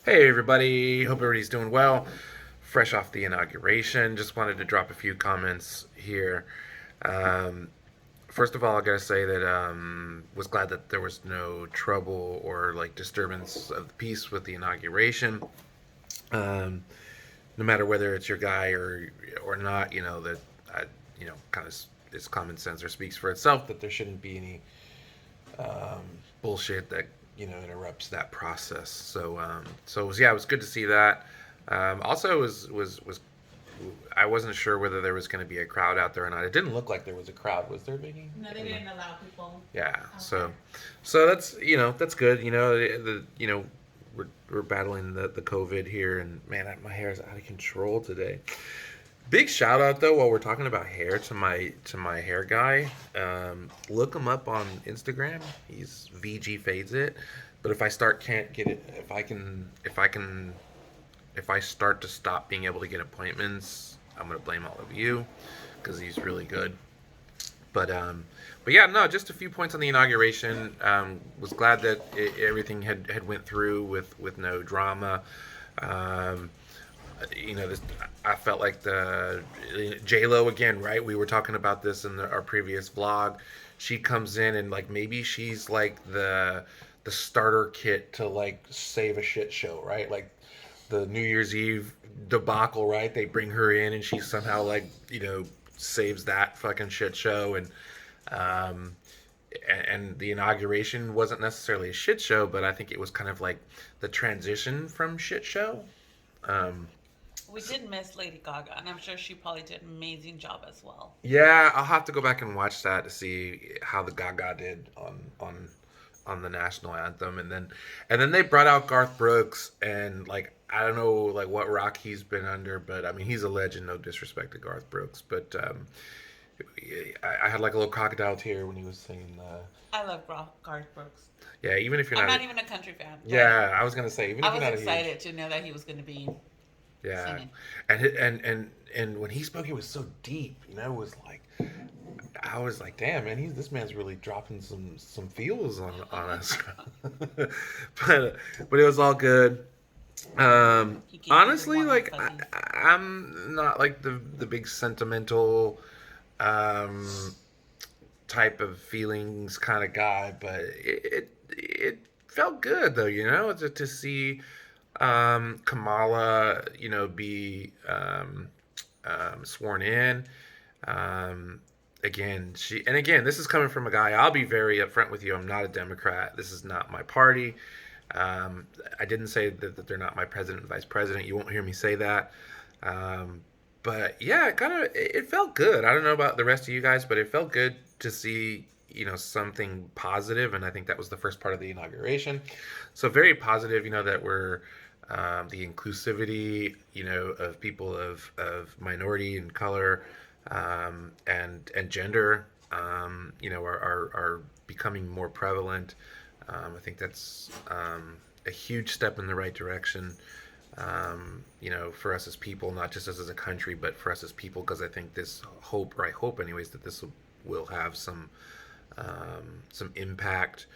Hey everybody, hope everybody's doing well. Fresh off the inauguration, just wanted to drop a few comments here. Um, First of all, I gotta say that was glad that there was no trouble or like disturbance of the peace with the inauguration. Um, no matter whether it's your guy or not, that I, kind of is common sense or speaks for itself that there shouldn't be any um, bullshit that interrupts that process. So it was good to see that. Also, was I wasn't sure whether there was going to be a crowd out there or not. It didn't look like there was a crowd. Was there, Vicky? No, they didn't allow people Yeah. out So, there. so that's that's good. We're battling the COVID here, and man, my hair is out of control today. Big shout out though while we're talking about hair to my hair guy. Look him up on Instagram. He's VG Fades It. But if I start can't get it, if I start to stop being able to get appointments, I'm gonna blame all of you because he's really good. But um, but yeah, no, just a few points on the inauguration. Was glad that everything had went through with no drama. Um, this I felt like the J Lo again, right? We were talking about this in our previous vlog. She comes in and like maybe she's like the starter kit to like save a shit show, right? Like the New Year's Eve debacle, right? They bring her in and she somehow like saves that fucking shit show um, and the inauguration wasn't necessarily a shit show, but I think it was kind of like the transition from shit show. Um, We did miss Lady Gaga, and I'm sure she probably did an amazing job as well. Yeah, I'll have to go back and watch that to see how the Gaga did on the national anthem, and then they brought out Garth Brooks, and like I don't know like what rock he's been under, but I mean he's a legend. No disrespect to Garth Brooks, but I had like a little crocodile tear when he was singing. I love Garth Brooks. Yeah, even if you're I'm not, not even a country fan, but yeah, I was gonna say even I if you're was not a huge, excited to know that he was going to be yeah, singing. and when he spoke, it was so deep. It was like I was like, damn, man, this man's really dropping some feels on us. But it was all good. He gave you the Honestly, warm and like fuzzies. I'm not like the big sentimental um, type of feelings kind of guy, but it felt good though, to see Kamala, be sworn in. Um, again, this is coming from a guy. I'll be very upfront with you. I'm not a Democrat. This is not my party. I didn't say that they're not my president and vice president. You won't hear me say that. Um, but yeah, it felt good. I don't know about the rest of you guys, but it felt good to see something positive, and I think that was the first part of the inauguration. So very positive, that we're the inclusivity, of people of minority and color and gender, are becoming more prevalent. I think that's a huge step in the right direction. For us as people, not just as a country, but for us as people, because I think this hope, or I hope, anyways, that this will have some impact,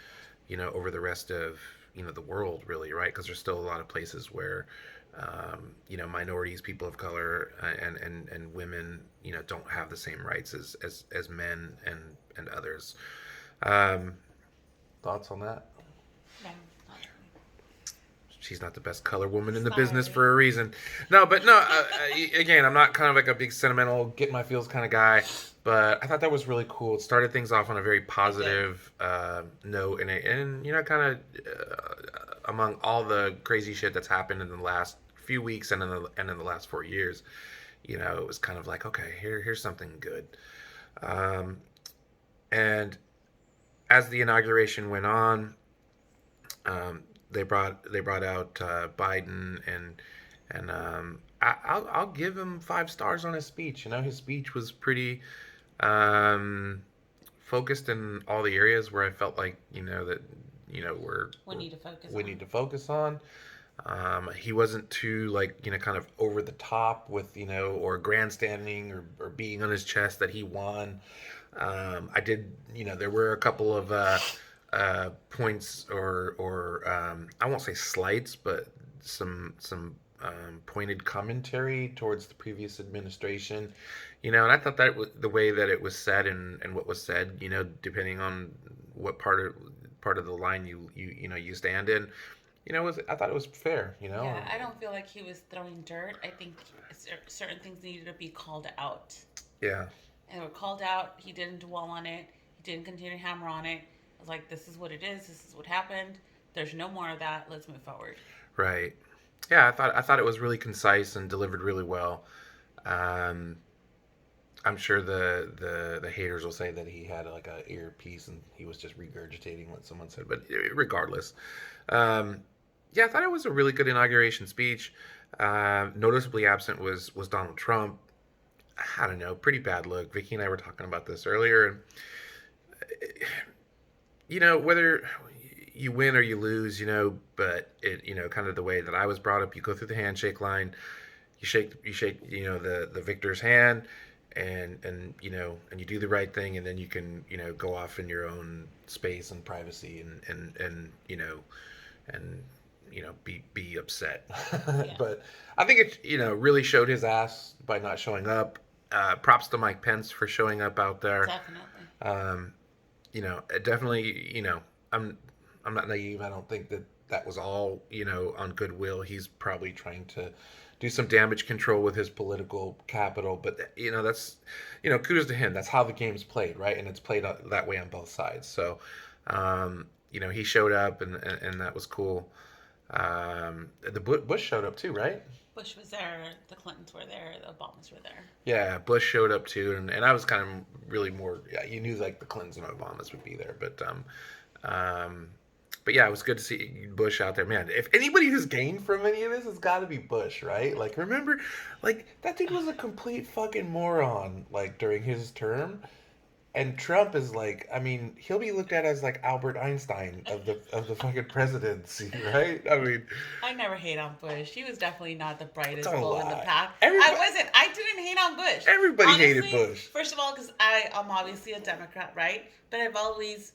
over the rest of the world, really, right? Because there's still a lot of places where minorities, people of color, and women, don't have the same rights as men and others. Um, Thoughts on that? No, not really. She's not the best color woman in the business Sorry. for a reason. No, but no. Again, I'm not kind of like a big sentimental, get my feels kind of guy. But I thought that was really cool. It started things off on a very It did. positive note, and kind of among all the crazy shit that's happened in the last few weeks and in the last 4 years, it was kind of like, okay, here's something good. Um, and as the inauguration went on, they brought out Biden, and I'll give him 5 stars on his speech. His speech was pretty um, focused in all the areas where I felt like that We need to focus we need on. to focus on. He wasn't too like kind of over the top with or grandstanding or beating on his chest that he won. I did there were a couple of points or I won't say slights, but pointed commentary towards the previous administration, and I thought that the way that it was said and what was said, depending on what part of the line you stand in, I thought it was fair. Yeah, I don't feel like he was throwing dirt. I think certain things needed to be called out. Yeah. And they were called out. He didn't dwell on it. He didn't continue to hammer on it. I was like, this is what it is. This is what happened. There's no more of that. Let's move forward. Right. Yeah, I thought it was really concise and delivered really well. Um, I'm sure the haters will say that he had like a earpiece and he was just regurgitating what someone said, but regardless, um, yeah, I thought it was a really good inauguration speech. Noticeably absent was Donald Trump. I don't know, pretty bad look. Vicky and I were talking about this earlier, and whether you win or you lose, but kind of the way that I was brought up, you go through the handshake line, you shake the victor's hand, and you do the right thing, and then you can go off in your own space and privacy, and be upset. Yeah, But I think it really showed his ass by not showing up. Props to Mike Pence for showing up out there. definitely. Um, definitely, I'm I'm not naive. I don't think that that was all on goodwill. He's probably trying to do some damage control with his political capital, but that's kudos to him. That's how the game's played, right? And it's played that way on both sides. So he showed up, and that was cool. The Bush showed up too, right? Bush was there. The Clintons were there. The Obamas were there. Yeah, Bush showed up too, and I was kind of really more. Yeah, you knew like the Clintons and Obamas would be there, um, but yeah, it was good to see Bush out there. Man, if anybody who's gained from any of this, it's got to be Bush, right? Like, remember, like that dude was a complete fucking moron, like during his term. And Trump is like, I mean, he'll be looked at as like Albert Einstein of the fucking presidency, right? I mean, I never hate on Bush. He was definitely not the brightest don't bulb in the lie. pack. I Everybody, wasn't. I didn't hate on Bush. everybody hated Honestly, Bush. first of all, because I'm obviously a Democrat, right? But I've always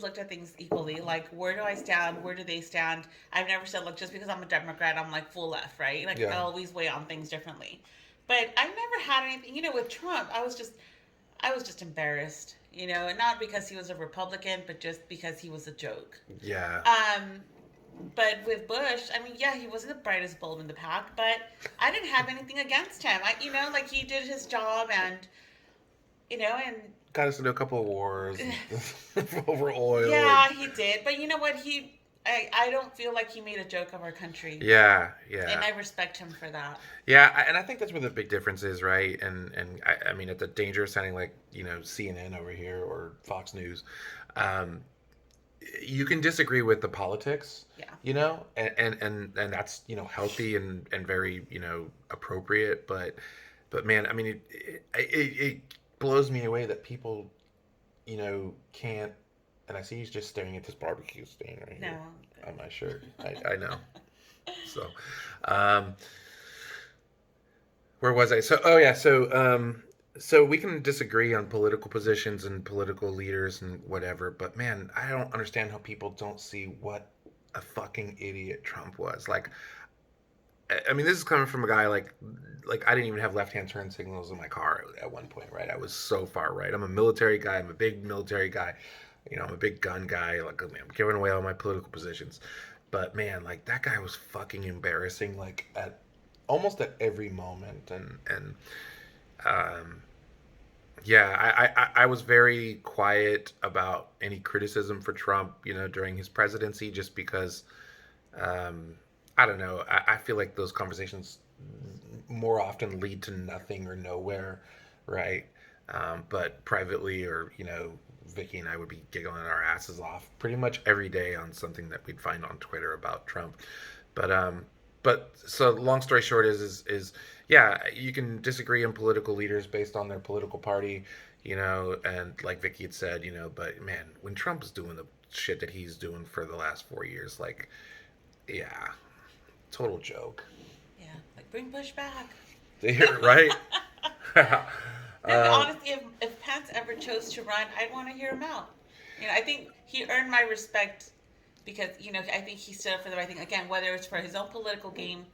looked at things equally. Like, where do I stand? Where do they stand? I've never said, look, just because I'm a Democrat, I'm like full left, right? Like, I Yeah, always weigh on things differently. But I've never had anything. With Trump, I was just embarrassed. And not because he was a Republican, but just because he was a joke. yeah. Um, but with Bush, I mean, yeah, he wasn't the brightest bulb in the pack, but I didn't have anything against him. Like he did his job, and Got us into a couple of wars over oil. yeah, he did. But you know what? I don't feel like he made a joke of our country, Yeah, and yeah. I respect him for that. Yeah, and I think that's where the big difference is, right? And I mean, at the danger of sounding like CNN over here or Fox News, um, you can disagree with the politics, Yeah, and that's healthy and very appropriate. But man, I mean, it blows me away that people can't. And I see he's just staring at this barbecue stain right no, here on my shirt. I know. So, um, where was I? So, oh yeah, so we can disagree on political positions and political leaders and whatever, but man, I don't understand how people don't see what a fucking idiot Trump was. Like, I mean, this is coming from a guy like I didn't even have left hand turn signals in my car at one point, right? I was so far right. I'm a military guy. I'm a big military guy. I'm a big gun guy. Like, I'm giving away all my political positions. But man, like that guy was fucking embarrassing. Like at almost at every moment, and um, yeah, I was very quiet about any criticism for Trump, during his presidency, just because um, I don't know. I feel like those conversations more often lead to nothing or nowhere, right? But privately, or Vicky and I would be giggling our asses off pretty much every day on something that we'd find on Twitter about Trump. But so long story short is yeah, you can disagree on political leaders based on their political party, and like Vicky had said, but man, when Trump is doing the shit that he's doing for the last 4 years, like, yeah, total joke. yeah, like bring Bush back. Right? No, but um, honestly, if Pence ever chose to run, I'd want to hear him out. I think he earned my respect because I think he stood up for the right thing. Again, whether it's for his own political gain,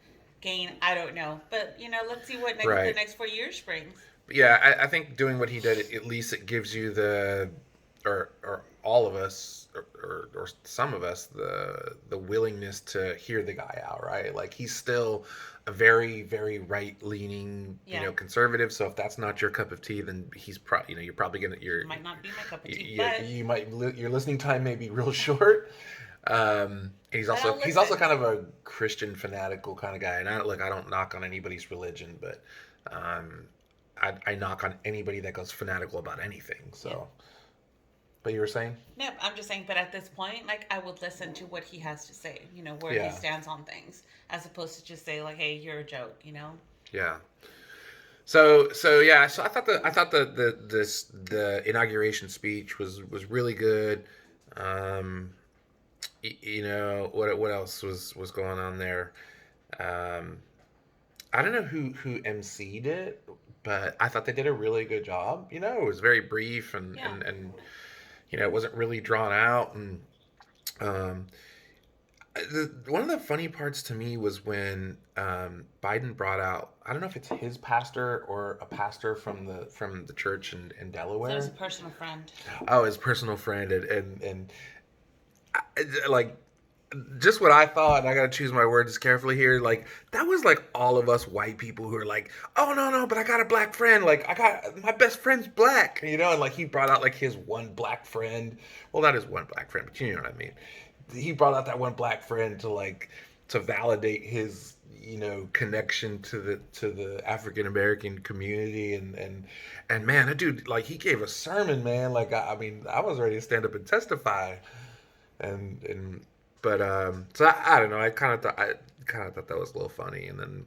I don't know. But let's see what the Right. next 4 years brings. Yeah, I think doing what he did, at least it gives you the, or all of us, or some of us, the willingness to hear the guy out, right? Like he's still a very, very right leaning, Yeah, conservative. So if that's not your cup of tea, then he's probably, you're probably gonna, might not be my cup of tea, you, you might, your listening time may be real short. He's but also I'll he's also listen. kind of a Christian fanatical kind of guy, and I don't knock on anybody's religion, but um, I knock on anybody that goes fanatical about anything. Yeah. So, but you were saying, No, I'm just saying, but at this point, like, I would listen to what he has to say, where he yeah, stands on things, as opposed to just say, like, hey, you're a joke. yeah. So yeah, so I thought the inauguration speech was really good. Um, what else was going on there? Um, I don't know who emceed it, but I thought they did a really good job. It was very brief Yeah. and it wasn't really drawn out. And um, one of the funny parts to me was when Biden brought out. I don't know if it's his pastor or a pastor from the church in So it was a Delaware. personal friend. Oh, his personal friend, and like just what I thought, and I gotta choose my words carefully here. Like that was like all of us white people who are like, oh no, but I got a black friend. Like I got my best friend's black, and like he brought out like his one black friend. Well, not his one black friend, but you know what I mean. He brought out that one black friend to validate his connection to the African American community and man, that dude like he gave a sermon, man. Like I mean, I was ready to stand up and testify and but so I don't know. I kind of thought that was a little funny, and then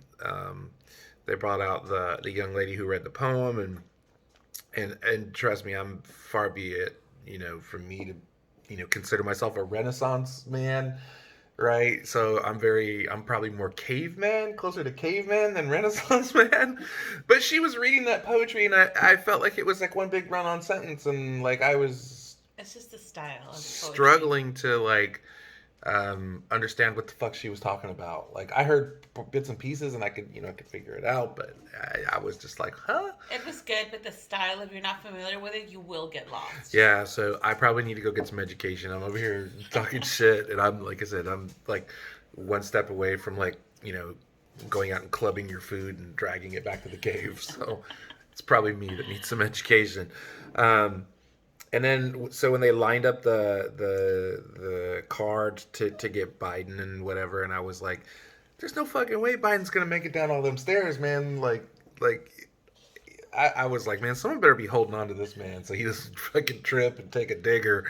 they brought out the young lady who read the poem, and trust me, I'm far be it for me to consider myself a Renaissance man, right? So I'm probably more caveman, closer to caveman than Renaissance man. But she was reading that poetry, and I felt like it was like one big run-on sentence, and like I was It's just the style of poetry. struggling to like understand what the fuck she was talking about. Like I heard bits and pieces, and I could figure it out, but I was just like, huh? It was good, but the style, if you're not familiar with it, you will get lost. Yeah. So I probably need to go get some education. I'm over here talking shit, and I'm like I said, I'm like one step away from like going out and clubbing your food and dragging it back to the cave. So it's probably me that needs some education. Um, And then, so when they lined up the card to get Biden and whatever, and I was like, "There's no fucking way Biden's gonna make it down all them stairs, man!" Like I was like, "Man, someone better be holding on to this man so he doesn't fucking trip and take a digger."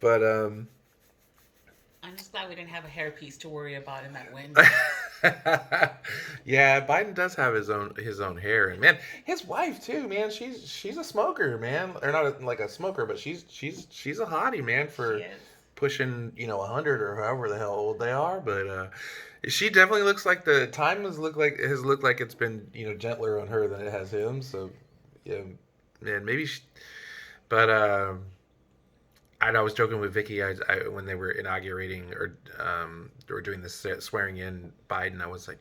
But I'm just glad we didn't have a hairpiece to worry about in that win. yeah, Biden does have his own hair, and man, his wife too, man. She's a smoker, man, or not like a smoker, but she's a hottie, man, She for is. pushing 100 or however the hell old they are. But she definitely looks like the time has looked like it's been gentler on her than it has him. So yeah, man, maybe. But I was joking with Vicky when they were inaugurating or doing this swearing in Biden. I was like,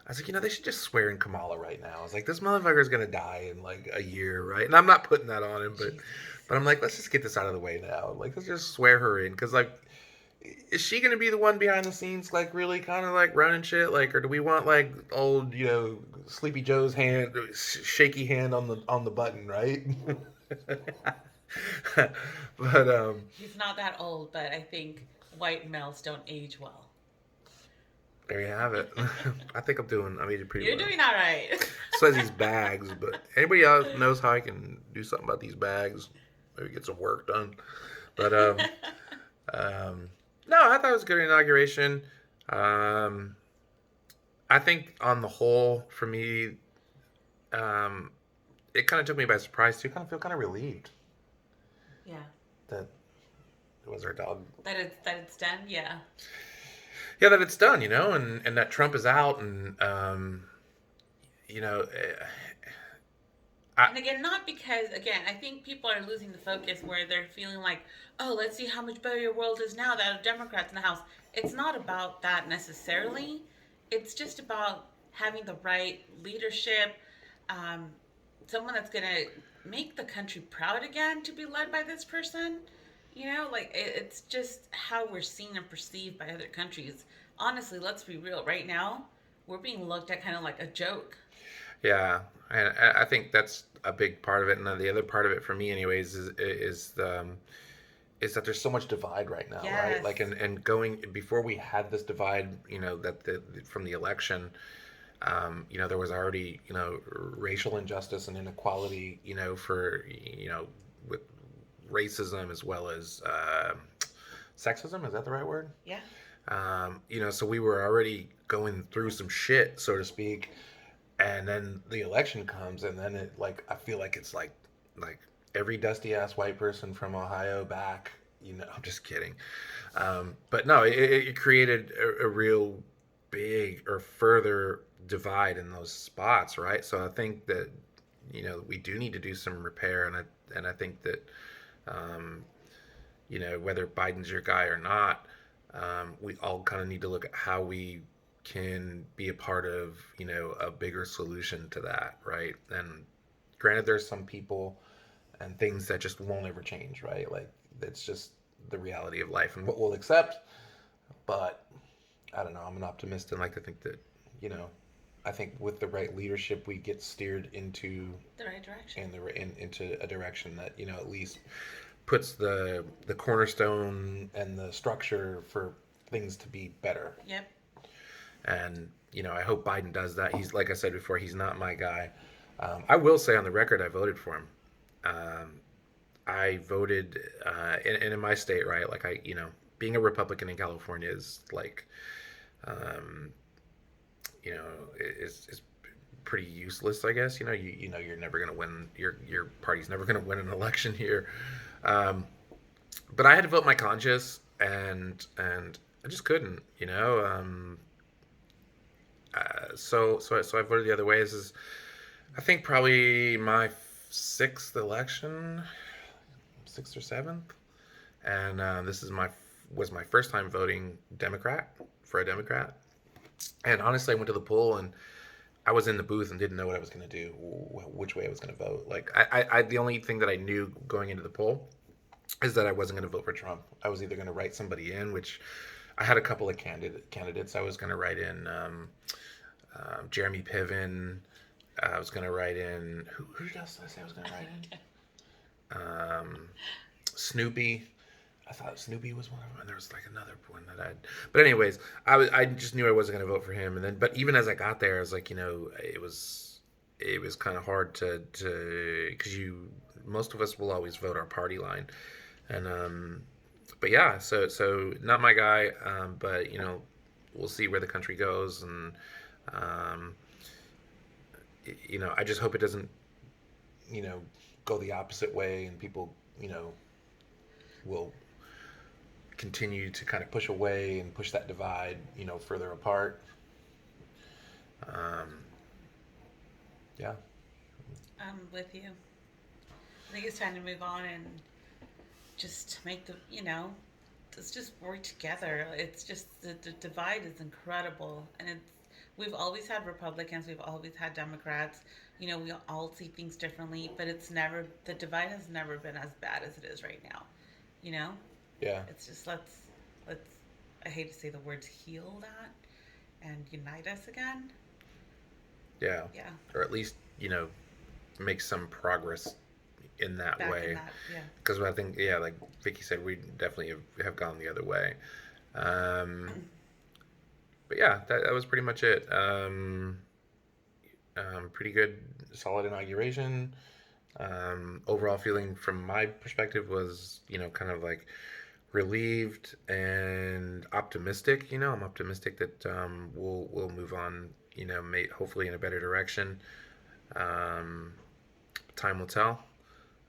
they should just swear in Kamala right now. I was like, this motherfucker's gonna die in like a year, right? And I'm not putting that on him, but Jesus. but I'm like, let's just get this out of the way now. Like, let's just swear her in, because like, is she gonna be the one behind the scenes, like really kind of like running shit, like, or do we want like old Sleepy Joe's hand, shaky hand on the button, right? But He's not that old, but I think white males don't age well. there you have it. I'm eating pretty You're well. doing all right. Besides these bags, but anybody else knows how I can do something about these bags? Maybe get some work done. But um, no, I thought it was a good inauguration. Um, I think on the whole, for me, um, it kind of took me by surprise too. Kind of feel kind of relieved Yeah. that it was our dog. That it's done. Yeah. Yeah, that it's done, and that Trump is out, and you know, I, And again, not because, again, I think people are losing the focus where they're feeling like, oh, let's see how much better your world is now that Democrats in the House. It's not about that necessarily. It's just about having the right leadership, um, someone that's going to make the country proud again to be led by this person. You know, like it's just how we're seen and perceived by other countries. Honestly, let's be real. Right now, we're being looked at kind of like a joke. yeah, and I think that's a big part of it. And then the other part of it for me, anyways, is that there's so much divide right now, right? Yes. Like, and going before we had this divide, that from the election, there was already, racial injustice and inequality, for, with racism as well as sexism. Is that the right word? Yeah. So we were already going through some shit, so to speak, and then the election comes, and then I feel like it's like every dusty ass white person from Ohio back. I'm just kidding, but no, it created a real big or further divide in those spots, right? So I think that we do need to do some repair, and I think that um, whether Biden's your guy or not, we all kind of need to look at how we can be a part of a bigger solution to that, right? And granted, there's some people and things that just won't ever change, right? Like that's just the reality of life and what we'll accept. But I don't know. I'm an optimist and like to think that you know I think with the right leadership, we get steered The right direction. into a direction that at least puts the cornerstone and the structure for things to be better. Yep. And I hope Biden does that. He's, like I said before, he's not my guy. I will say on the record, I voted for him. Um, I voted, and in my state, right? Like being a Republican in California is like, um, is pretty useless, I guess. You're never gonna win. Your party's never gonna win an election here. Um, but I had to vote my conscience, and I just couldn't. So I voted the other way. This is, I think, probably my sixth election, sixth or seventh, and this is my was my first time voting Democrat for a Democrat. And honestly, I went to the poll and I was in the booth and didn't know what I was going to do, which way I was going to vote. Like the only thing that I knew going into the poll is that I wasn't going to vote for Trump. I was either going to write somebody in, which I had a couple of candidates. I was going to write in Jeremy Piven. I was going to write in who else did I say I was going to write in? Snoopy. I thought Snoopy was one of them, and there was like another one that I'd. But anyways, I just knew I wasn't going to vote for him, and then but even as I got there, I was like, it was kind of hard to because most of us will always vote our party line, and but yeah, so not my guy, but we'll see where the country goes, and um, I just hope it doesn't you know go the opposite way, and people will continue to kind of push away and push that divide further apart. Um, yeah, I'm with you. I think it's time to move on and just make let's just work together. It's just the divide is incredible, and we've always had Republicans, we've always had Democrats. We all see things differently, but the divide has never been as bad as it is right now. You know, yeah, it's just let's. I hate to say the words heal that and unite us again. yeah, Yeah, or at least make some progress in that back in way. that. Yeah. Because I think, yeah, like Vicky said, we definitely have gone the other way. Um, but yeah, that was pretty much it. Pretty good, solid inauguration. Overall feeling from my perspective was, kind of like relieved and optimistic. I'm optimistic that we'll move on. Hopefully in a better direction. Um, Time will tell.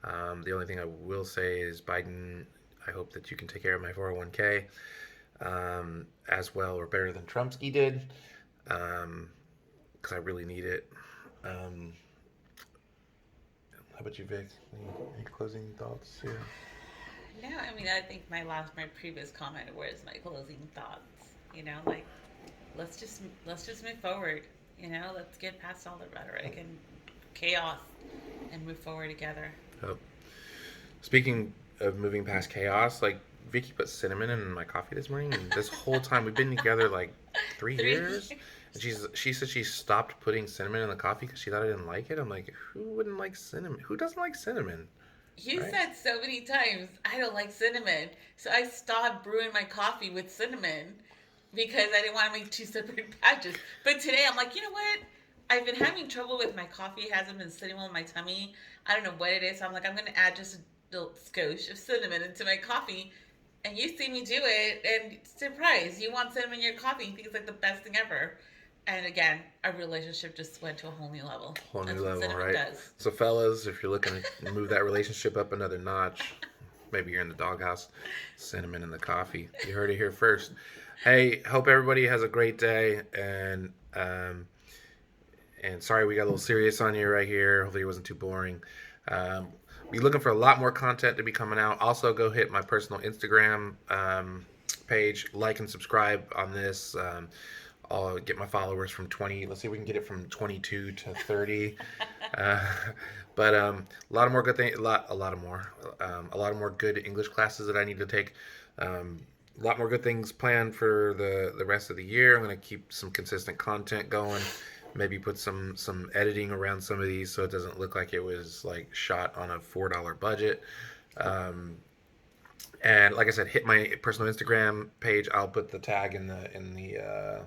The only thing I will say is Biden. I hope that you can take care of my 401k as well or better than Trumpsky did, because I really need it. Um, How about you, Vic? Any closing thoughts here? No, I mean, I think my previous comment was my closing thoughts. Like let's just move forward. Let's get past all the rhetoric and chaos and move forward together. Oh. Speaking of moving past chaos, like Vicky put cinnamon in my coffee this morning, and this whole time we've been together like 3 years, 3 years. and she said she stopped putting cinnamon in the coffee because she thought I didn't like it. I'm like, who wouldn't like cinnamon? Who doesn't like cinnamon, You right? said so many times I don't like cinnamon, so I stopped brewing my coffee with cinnamon because I didn't want to make two separate batches. But today I'm like, you know what? I've been having trouble with my coffee. It hasn't been sitting well in my tummy. I don't know what it is. So I'm like, I'm going to add just a little skosh of cinnamon into my coffee. And you see me do it, and surprise, you want cinnamon in your coffee. You think it's like the best thing ever. And again, our relationship just went to a whole new level. Whole new That's what level, cinnamon right? does. So, fellas, if you're looking to move that relationship up another notch, maybe you're in the doghouse, cinnamon in the coffee. You heard it here first. Hey, hope everybody has a great day, and sorry we got a little serious on you right here. Hopefully it wasn't too boring. Um, be looking for a lot more content to be coming out. Also, go hit my personal Instagram page, like and subscribe on this. I'll get my followers from 20. Let's see if we can get it from 22 to 30. Uh, but a lot of more good things. A lot of more good English classes that I need to take. A lot more good things planned for the rest of the year. I'm gonna keep some consistent content going. Maybe put some editing around some of these so it doesn't look like it was like shot on a $4 budget. Um, and like I said, hit my personal Instagram page. I'll put the tag in the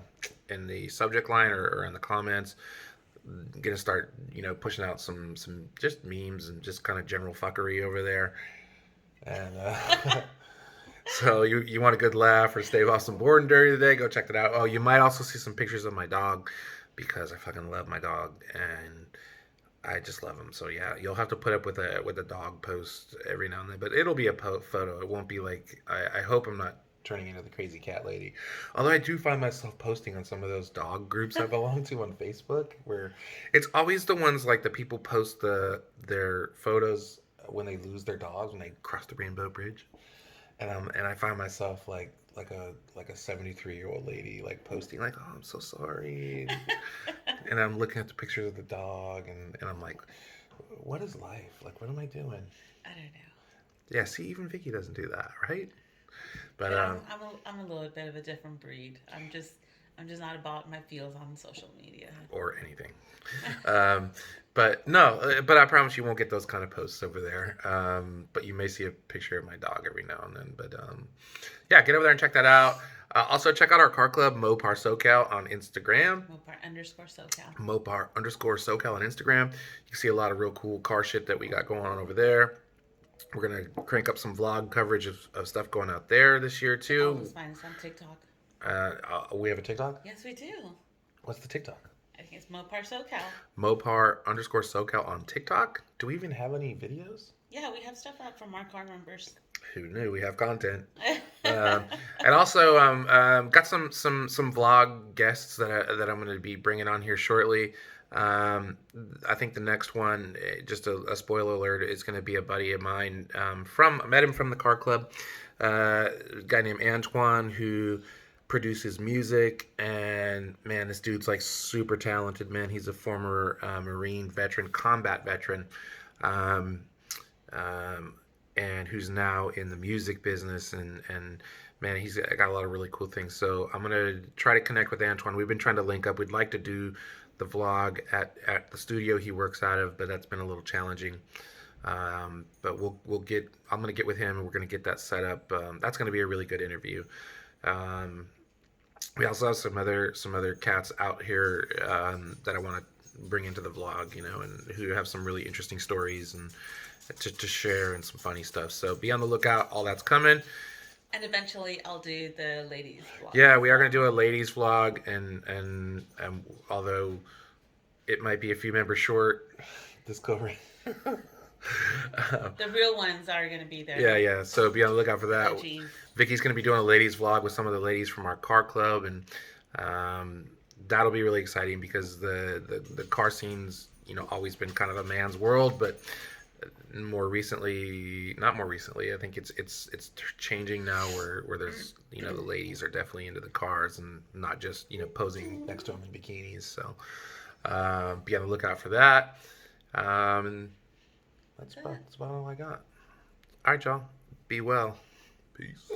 subject line or in the comments. Gonna start, pushing out some just memes and just kind of general fuckery over there. And so you want a good laugh or stave off some boredom during the day? Go check that out. Oh, you might also see some pictures of my dog because I fucking love my dog and I just love him. So yeah, you'll have to put up with a dog post every now and then, but it'll be a photo. It won't be like I hope I'm not turning into the crazy cat lady. Although I do find myself posting on some of those dog groups I belong to on Facebook, where it's always the ones like the people post their photos when they lose their dogs when they cross the Rainbow Bridge, and I find myself like a 73-year-old lady like posting like, oh, I'm so sorry, and I'm looking at the pictures of the dog, and I'm like, what is life? Like, what am I doing? I don't know. Yeah, see, even Vicky doesn't do that, right? But But I'm a little bit of a different breed. I'm just not about my feels on social media. or anything. Um, but no, but I promise you won't get those kind of posts over there. But you may see a picture of my dog every now and then. But yeah, get over there and check that out. Also, check out our car club, Mopar SoCal, on Instagram. Mopar_SoCal. Mopar_SoCal on Instagram. You can see a lot of real cool car shit that we got going on over there. We're going to crank up some vlog coverage of stuff going out there this year, too. Always find us on TikTok. We have a TikTok? Yes, we do. What's the TikTok? I think it's Mopar SoCal. Mopar_SoCal on TikTok. Do we even have any videos? Yeah, we have stuff up from our car members. Who knew? We have content. And also got some vlog guests that I'm going to be bringing on here shortly. I think the next one, just a spoiler alert, is going to be a buddy of mine. I met him from the car club. A guy named Antoine who produces music, and man, this dude's like super talented. Man, he's a former Marine veteran, combat veteran. Um, and who's now in the music business, and man, he's got a lot of really cool things. So I'm gonna try to connect with Antoine. We've been trying to link up. We'd like to do the vlog at the studio he works out of, but that's been a little challenging. But we'll get. I'm gonna get with him, and we're gonna get that set up. That's gonna be a really good interview. Um, we also have some other cats out here that I want to bring into the vlog, and who have some really interesting stories and to share and some funny stuff. So be on the lookout. All that's coming. And eventually, I'll do the ladies vlog. Yeah, we are going to do a ladies vlog, and although it might be a few members short, Discovery. The real ones are going to be there. Yeah. So be on the lookout for that. Oh, geez. Vicky's going to be doing a ladies vlog with some of the ladies from our car club, and that'll be really exciting because the car scene's always been kind of a man's world, but more recently, not more recently. I think it's changing now where there's the ladies are definitely into the cars and not just posing next to them in bikinis. So be on the lookout for that. And That's it. that's about all I got. All right, y'all. Be well. Peace.